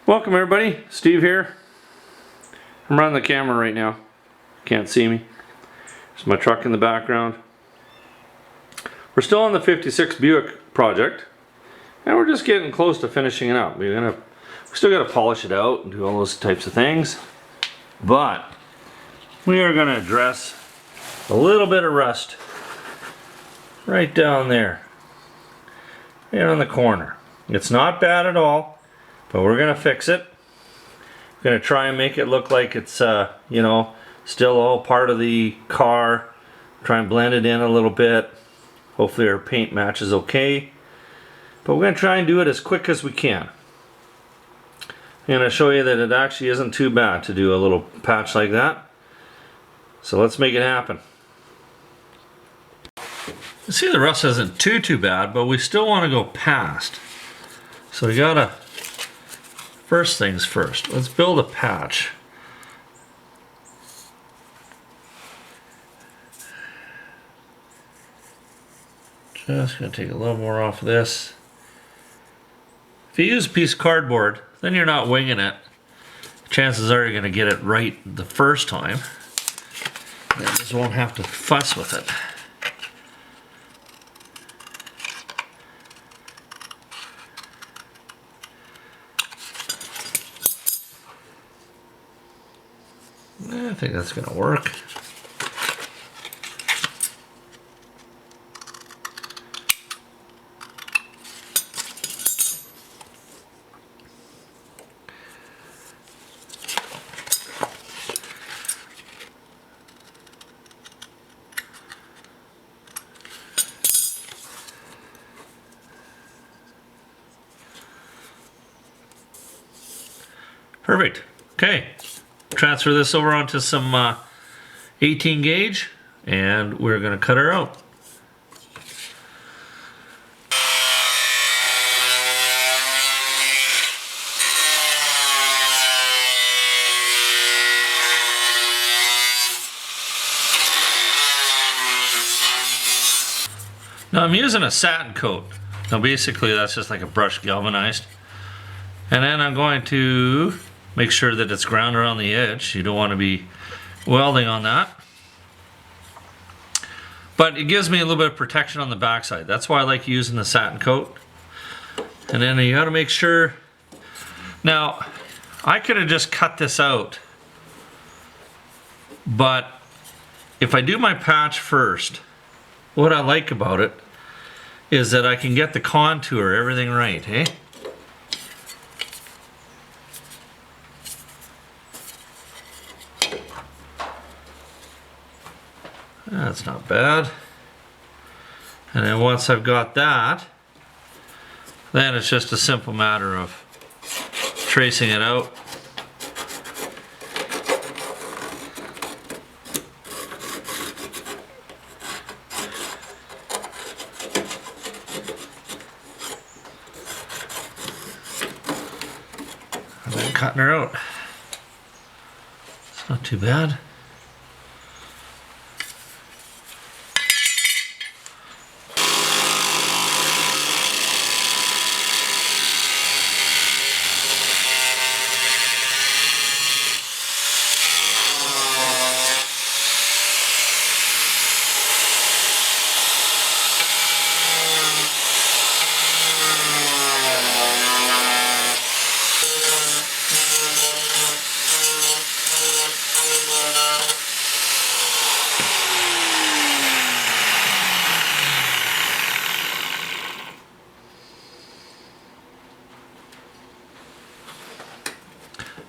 Welcome everybody, Steve here. I'm running the camera right now. Can't see me. There's my truck in the background. We're still on the 56 Buick project, and we're just getting close to finishing it up. We still got to polish it out and do all those types of things, but we are going to address a little bit of rust right down there, right on the corner. It's not bad at all. But we're going to fix it. We're going to try and make it look like it's, you know, still all part of the car. Try and blend it in a little bit. Hopefully our paint matches okay. But we're going to try and do it as quick as we can. I'm going to show you that it actually isn't too bad to do a little patch like that. So let's make it happen. You see, the rust isn't too bad, but we still want to go past. So we gotta, first things first, let's build a patch. Just gonna take a little more off of this. If you use a piece of cardboard, then you're not winging it. Chances are you're gonna get it right the first time. You just won't have to fuss with it. I think that's going to work. Perfect. Okay. Transfer this over onto some 18 gauge and we're going to cut her out. Now I'm using a satin coat. Now basically that's just like a brush galvanized. And then I'm going to make sure that it's ground around the edge. You don't want to be welding on that. But it gives me a little bit of protection on the backside. That's why I like using the satin coat. And then you got to make sure. Now, I could have just cut this out. But if I do my patch first, what I like about it is that I can get the contour, everything right, eh? That's not bad. And then once I've got that, then it's just a simple matter of tracing it out. And then cutting her out. It's not too bad.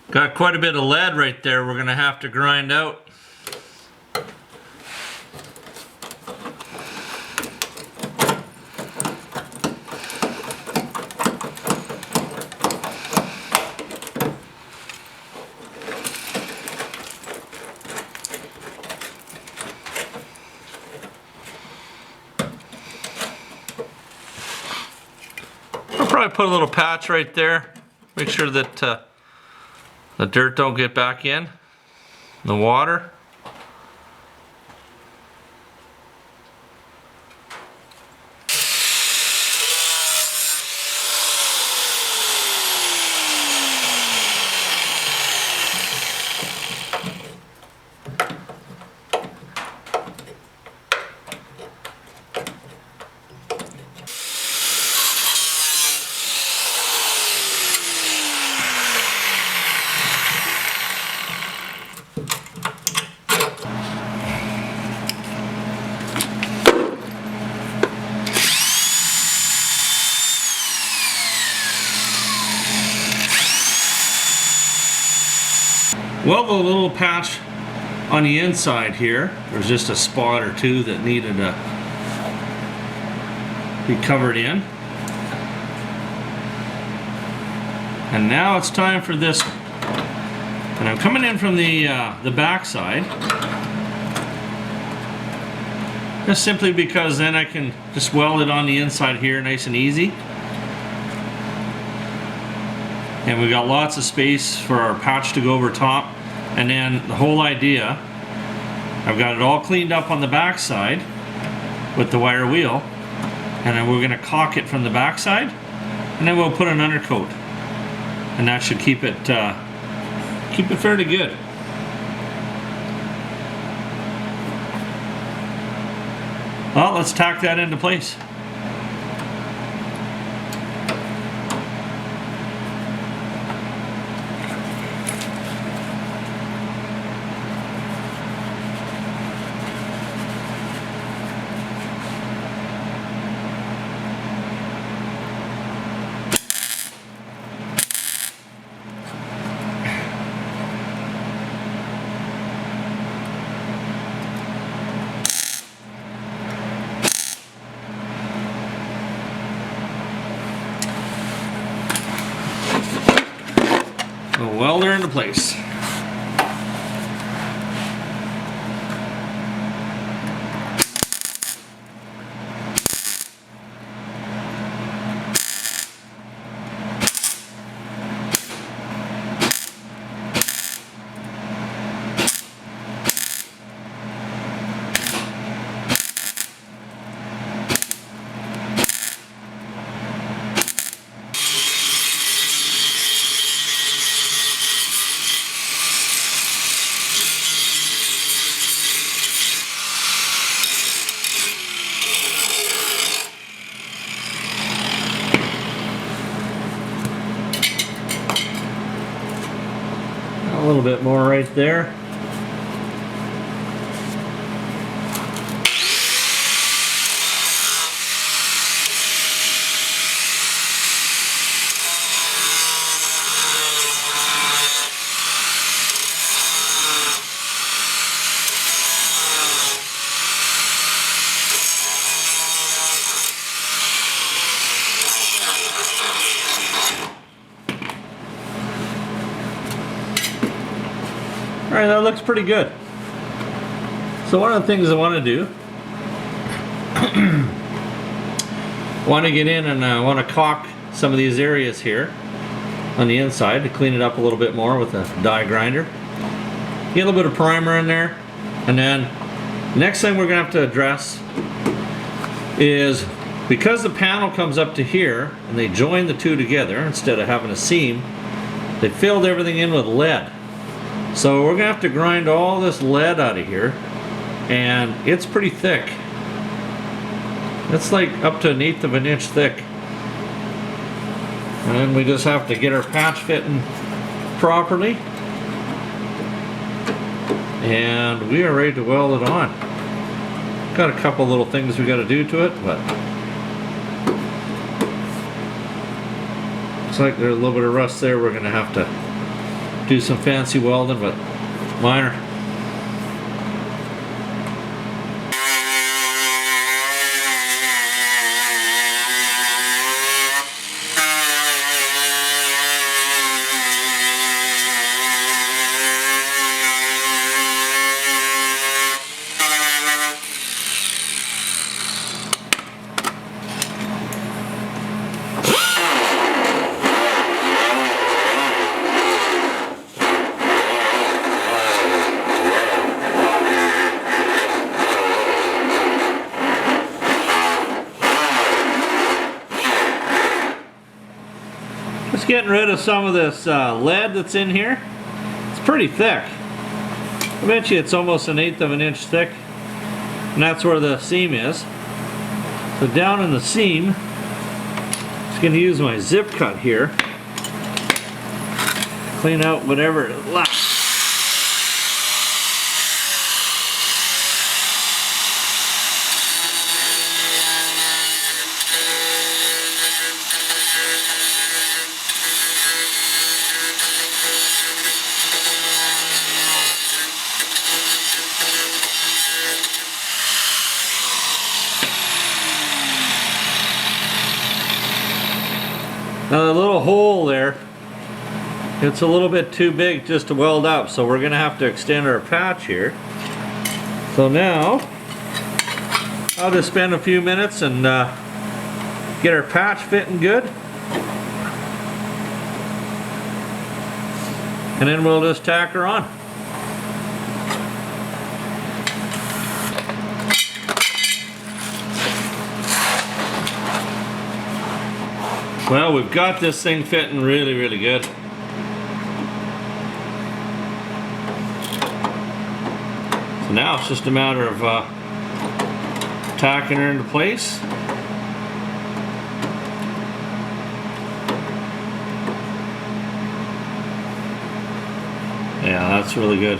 Got quite a bit of lead right there we're going to have to grind out. I'll probably put a little patch right there. Make sure that the dirt don't get back in the water. weld a little patch on the inside here. There's just a spot or two that needed to be covered in. And now it's time for this one. And I'm coming in from the back side. Just simply because then I can just weld it on the inside here nice and easy. And we've got lots of space for our patch to go over top. And then the whole idea, I've got it all cleaned up on the back side with the wire wheel. And then we're gonna caulk it from the back side. And then we'll put an undercoat. And that should keep it fairly good. Well, let's tack that into place. We'll weld her into place. A little bit more right there. Alright, that looks pretty good. So one of the things I want to do, want to get in and I want to caulk some of these areas here on the inside to clean it up a little bit more with a die grinder. Get a little bit of primer in there, and then next thing we're going to have to address is, because the panel comes up to here and they join the two together instead of having a seam, they filled everything in with lead. So we're gonna have to grind all this lead out of here, and it's pretty thick. It's like up to 1/8 of an inch thick. And we just have to get our patch fitting properly. And we are ready to weld it on. Got a couple little things we gotta do to it, but looks like there's a little bit of rust there. We're gonna have to do some fancy welding, but minor. Just getting rid of some of this lead that's in here. It's pretty thick. I bet you it's almost 1/8 of an inch thick. And that's where the seam is. So down in the seam, I'm just going to use my zip cut here. Clean out whatever is left. Now the little hole there, it's a little bit too big just to weld up, so we're gonna have to extend our patch here. So now, I'll just spend a few minutes and get our patch fitting good. And then we'll just tack her on. Well, we've got this thing fitting really, really good. So now it's just a matter of tacking her into place. Yeah, that's really good.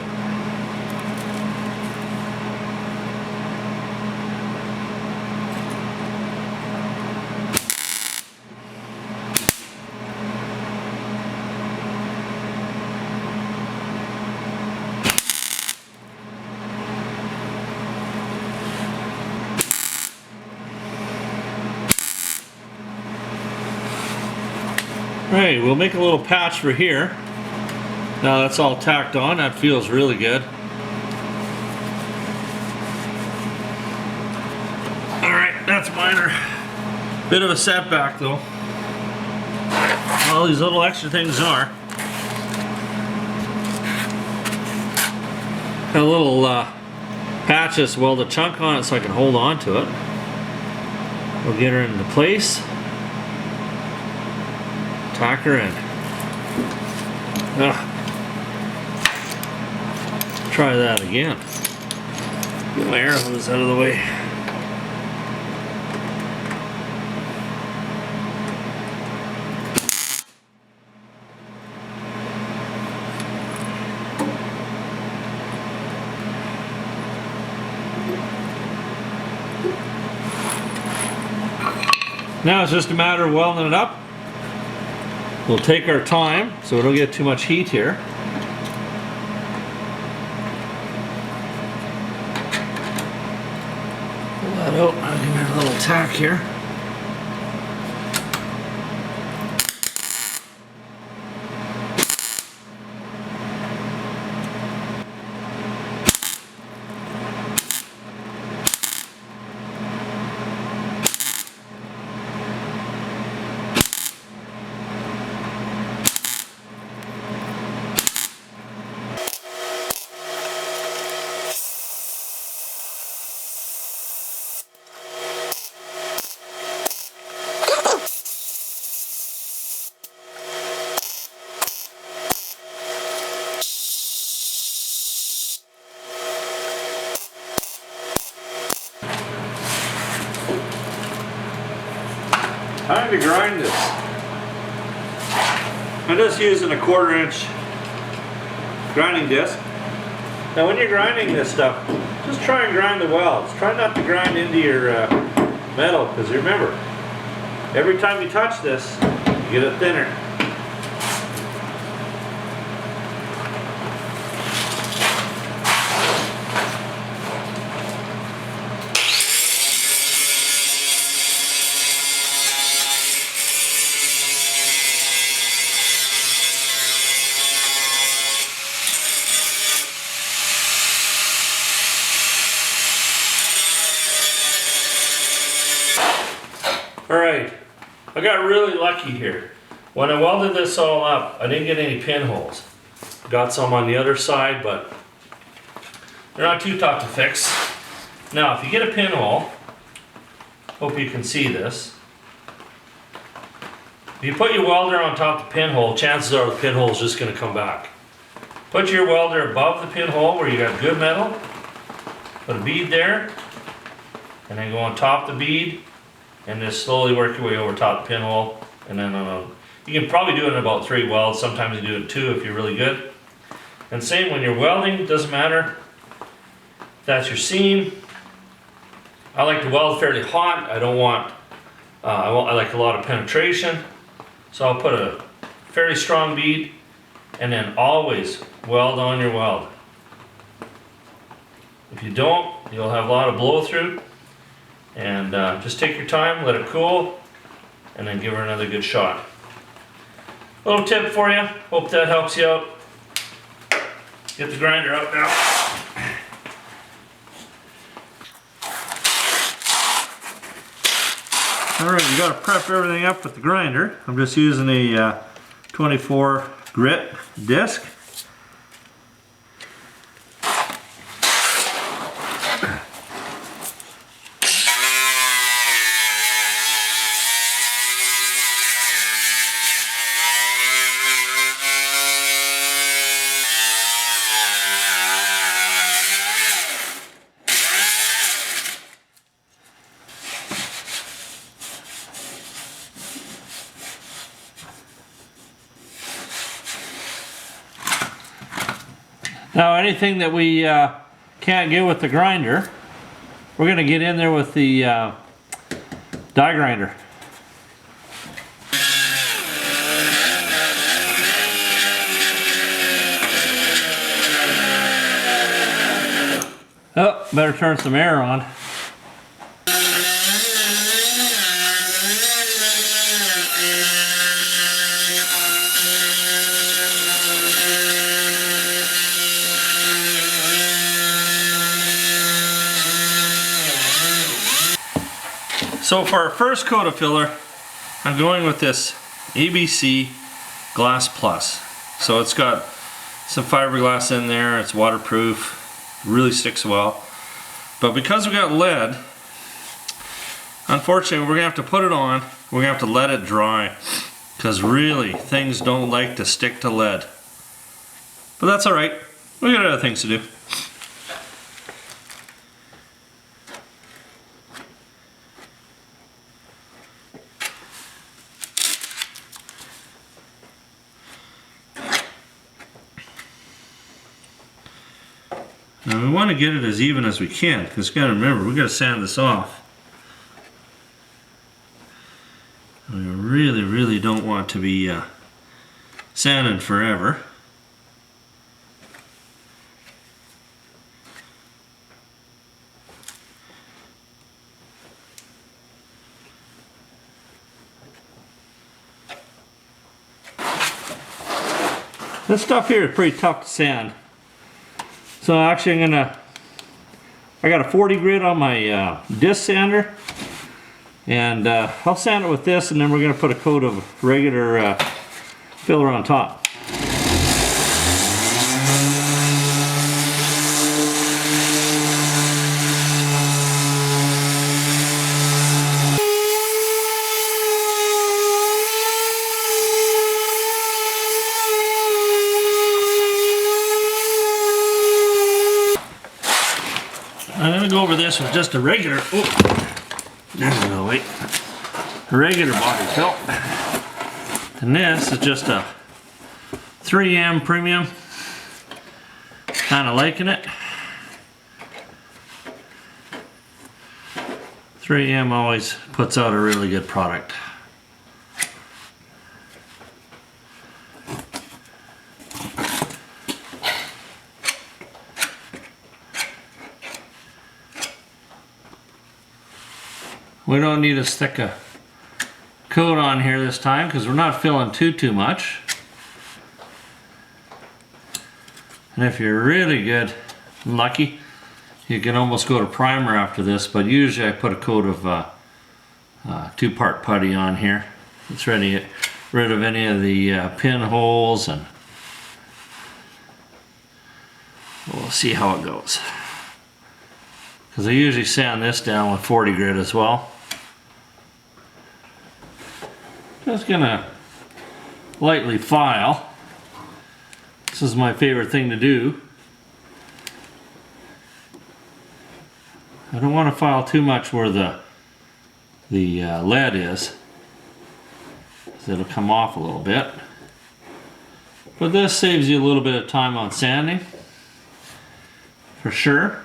Alright, we'll make a little patch for here. Now that's all tacked on, that feels really good. Alright, that's minor. Bit of a setback though. All these little extra things are. Got a little patch that's welded a chunk on it so I can hold on to it. We'll get her into place. Tack her in. Try that again. Get my air hose out of the way. Now it's just a matter of welding it up. We'll take our time so we don't get too much heat here. Pull that out. I'll give it a little tack here. Time to grind this. I'm just using a 1/4 inch grinding disc. Now when you're grinding this stuff, just try and grind the welds. Try not to grind into your metal, because remember, every time you touch this, you get it thinner. Alright, I got really lucky here. When I welded this all up, I didn't get any pinholes. Got some on the other side, but they're not too tough to fix. Now, if you get a pinhole, hope you can see this. If you put your welder on top of the pinhole, chances are the pinhole is just going to come back. Put your welder above the pinhole where you got good metal. Put a bead there, and then go on top of the bead. And just slowly work your way over top the pinhole, and then you can probably do it in about 3 welds. Sometimes you do it 2 if you're really good. And same when you're welding, doesn't matter if that's your seam. I like to weld fairly hot. I don't want, I like a lot of penetration. So I'll put a fairly strong bead, and then always weld on your weld. If you don't, you'll have a lot of blow through. And just take your time, let it cool, and then give her another good shot. Little tip for you. Hope that helps you out. Get the grinder out now. Alright, you got to prep everything up with the grinder. I'm just using a 24 grit disc. Now anything that we can't get with the grinder, we're going to get in there with the die grinder. Oh, better turn some air on. So for our first coat of filler, I'm going with this ABC Glass Plus. So it's got some fiberglass in there, it's waterproof, really sticks well. But because we got lead, unfortunately we're gonna have to put it on, we're gonna have to let it dry, because really things don't like to stick to lead. But that's alright, we got other things to do. Now we want to get it as even as we can, because you got to remember, we got to sand this off. We really don't want to be sanding forever. This stuff here is pretty tough to sand. So actually I got a 40 grit on my disc sander, and I'll sand it with this, and then we're going to put a coat of regular filler on top. I'm going to go over this with just a regular, a regular body fill. And this is just a 3M premium. Kind of liking it. 3M always puts out a really good product. We don't need to stick a coat on here this time because we're not filling too much. And if you're really good and lucky, you can almost go to primer after this, but usually I put a coat of 2-part putty on here. It's ready to get rid of any of the pinholes, and we'll see how it goes. Because I usually sand this down with 40 grit as well. Just gonna lightly file. This is my favorite thing to do. I don't want to file too much where the lead is, so it'll come off a little bit. But this saves you a little bit of time on sanding, for sure.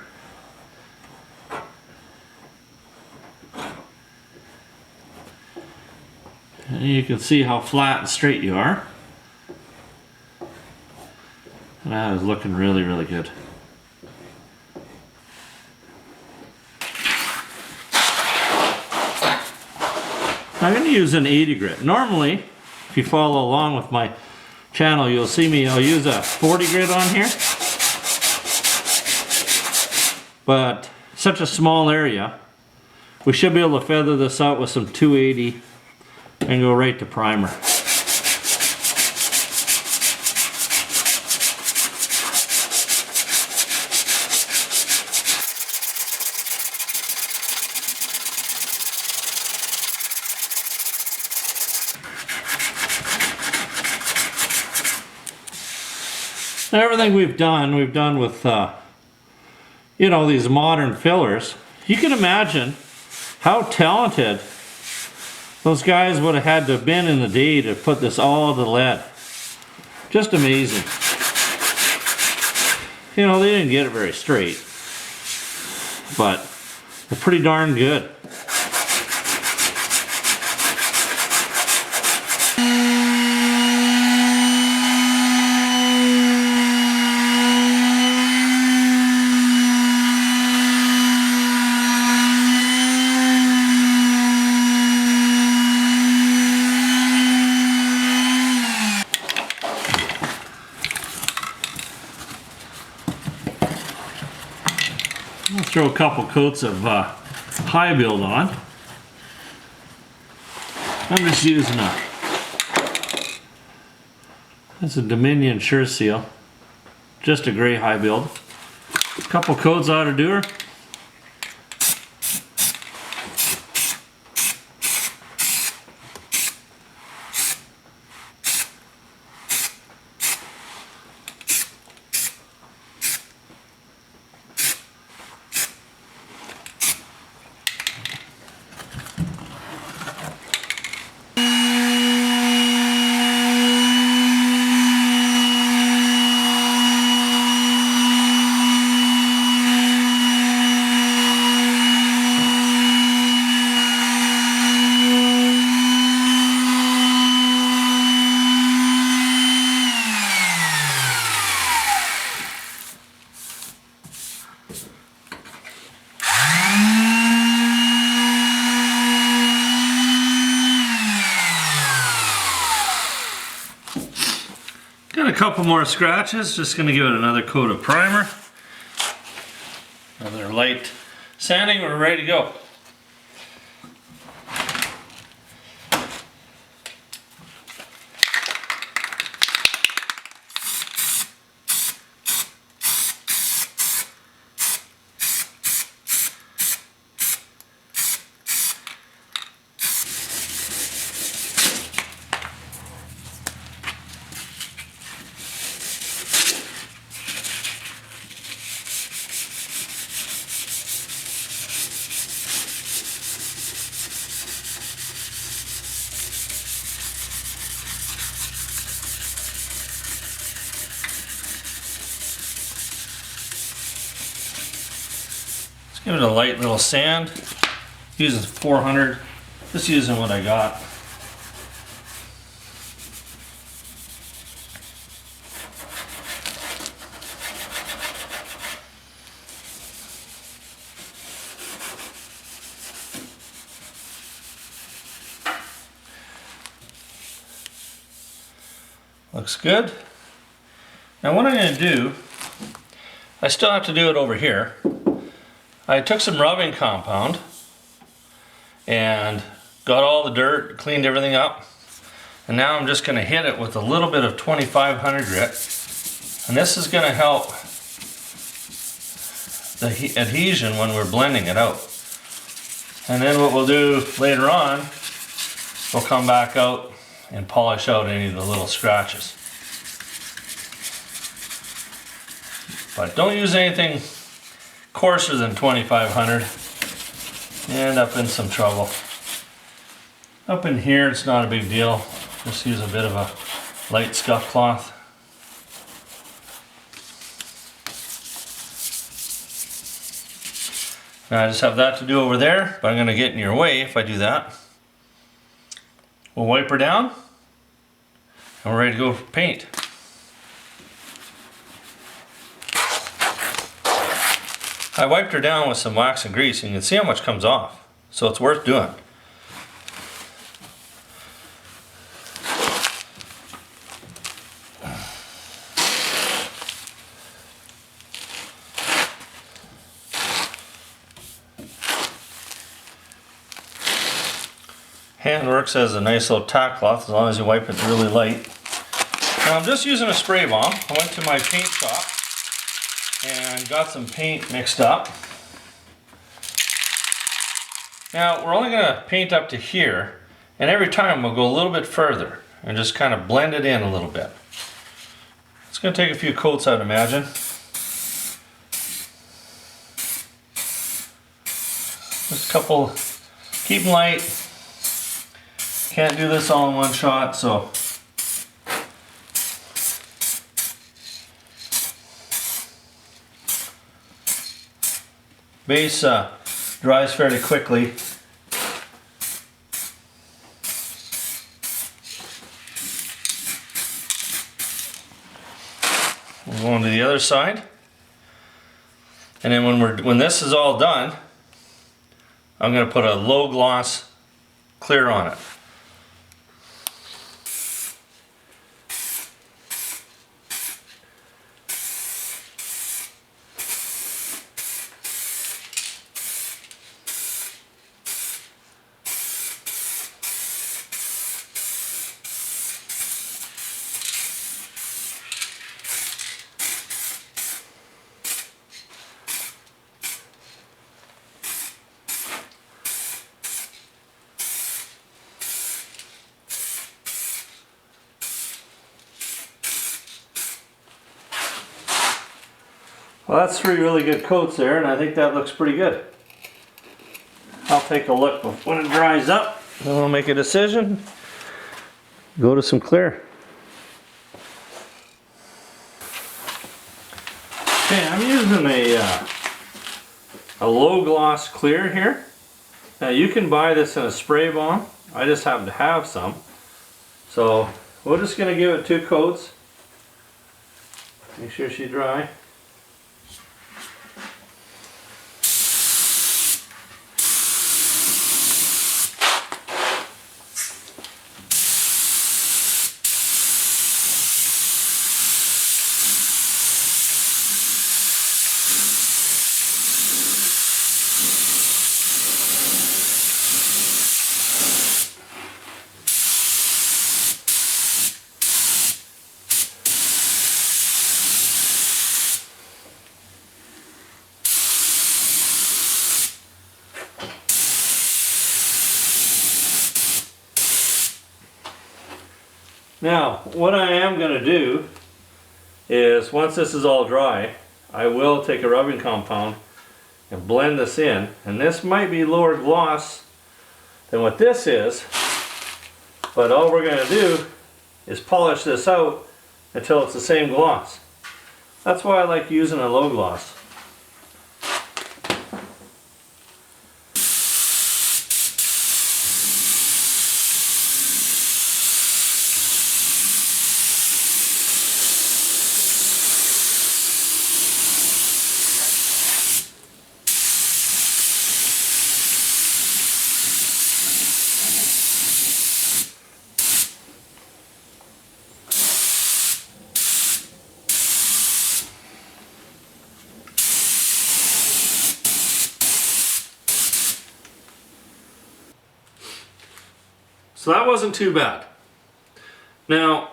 And you can see how flat and straight you are. And that is looking really good. I'm going to use an 80 grit. Normally, if you follow along with my channel, you'll see me, I'll use a 40 grit on here. But such a small area, we should be able to feather this out with some 280 and go right to primer. Everything we've done with, you know, these modern fillers. You can imagine how talented those guys would have had to have been in the day to put this all to lead. Just amazing. You know, they didn't get it very straight, but they're pretty darn good. I'll throw a couple coats of high build on. I'm just using that's a Dominion Sure Seal, just a gray high build. A couple coats ought to do her. Got a couple more scratches, just going to give it another coat of primer. Another light sanding, we're ready to go. Give it a light little sand. Using 400, just using what I got. Looks good. Now what I'm going to do, I still have to do it over here. I took some rubbing compound and got all the dirt, cleaned everything up, and now I'm just going to hit it with a little bit of 2500 grit, and this is going to help the adhesion when we're blending it out. And then what we'll do later on, we'll come back out and polish out any of the little scratches. But don't use anything coarser than 2500. You end up in some trouble. Up in here it's not a big deal. Just use a bit of a light scuff cloth. Now I just have that to do over there, but I'm going to get in your way if I do that. We'll wipe her down and we're ready to go for paint. I wiped her down with some wax and grease and you can see how much comes off, so it's worth doing. Hand works as a nice little tack cloth as long as you wipe it really light. Now I'm just using a spray bomb. I went to my paint shop and got some paint mixed up. Now we're only going to paint up to here, and every time we'll go a little bit further and just kind of blend it in a little bit. It's going to take a few coats, I'd imagine. Just a couple, keep them light. Can't do this all in one shot, so. Base dries fairly quickly. We'll go on to the other side. And then when this is all done, I'm going to put a low gloss clear on it. Well, that's 3 really good coats there, and I think that looks pretty good. I'll take a look when it dries up, and we'll make a decision. Go to some clear. Okay, I'm using a low gloss clear here. Now you can buy this in a spray bomb. I just happen to have some. So we're just going to give it 2 coats. Make sure she's dry. Now, what I am going to do is, once this is all dry, I will take a rubbing compound and blend this in. And this might be lower gloss than what this is, but all we're going to do is polish this out until it's the same gloss. That's why I like using a low gloss. So that wasn't too bad. Now,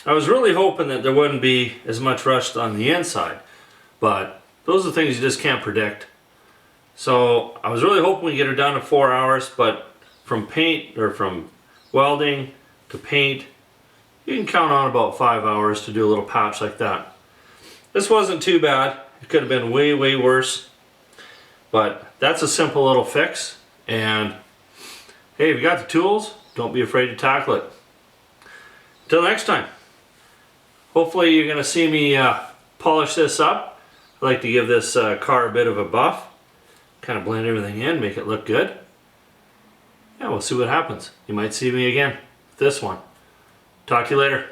I was really hoping that there wouldn't be as much rust on the inside, but those are things you just can't predict. So I was really hoping we'd get her down to 4 hours, but from paint, or from welding to paint, you can count on about 5 hours to do a little patch like that. This wasn't too bad. It could have been way, way worse, but that's a simple little fix. And hey, if you got the tools, don't be afraid to tackle it. Until next time. Hopefully you're going to see me polish this up. I like to give this car a bit of a buff. Kind of blend everything in, make it look good. Yeah, we'll see what happens. You might see me again with this one. Talk to you later.